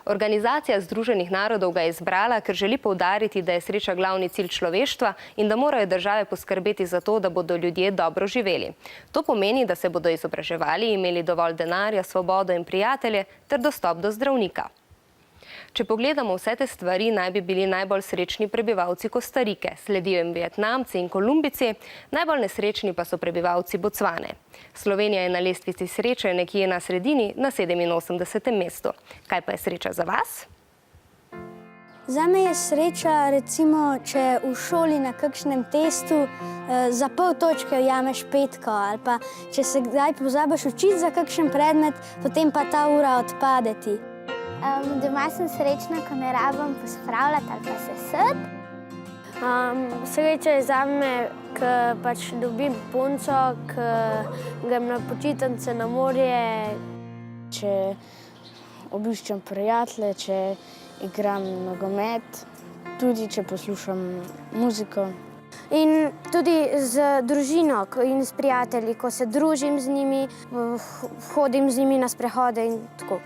Organizacija Združenih narodov ga je izbrala, ker želi poudariti, da je sreča glavni cilj človeštva in da morajo države poskrbeti za to, da bodo ljudje dobro živeli. To pomeni, da se bodo izobraževali, imeli dovolj denarja, svobodo in prijatelje ter dostop do zdravnika. Če pogledamo vse te stvari, naj bi bili najbolj srečni prebivalci Kostarike, sledijo jim Vietnamci in Kolumbijci, najbolj nesrečni pa so prebivalci Bocvane. Slovenija je na lestvici sreče nekje na sredini, na 87. mestu. Kaj pa je sreča za vas? Zame je sreča, recimo, če v šoli na kakšnem testu za pol točke ujameš petko, ali pa če se kdaj pozabiš učiti za kakšen predmet, potem pa ta ura odpade ti. Doma sem srečna, ko ne rabim pospravljati ali pa sesati. Sreča je zame, ko pač dobim punco, ko grem na počitnice na morje. Če obiščem prijatelje, če igram nogomet, tudi če poslušam muziko. In tudi z družino in s prijatelji, ko se družim z njimi, hodim z njimi na sprehode in tako.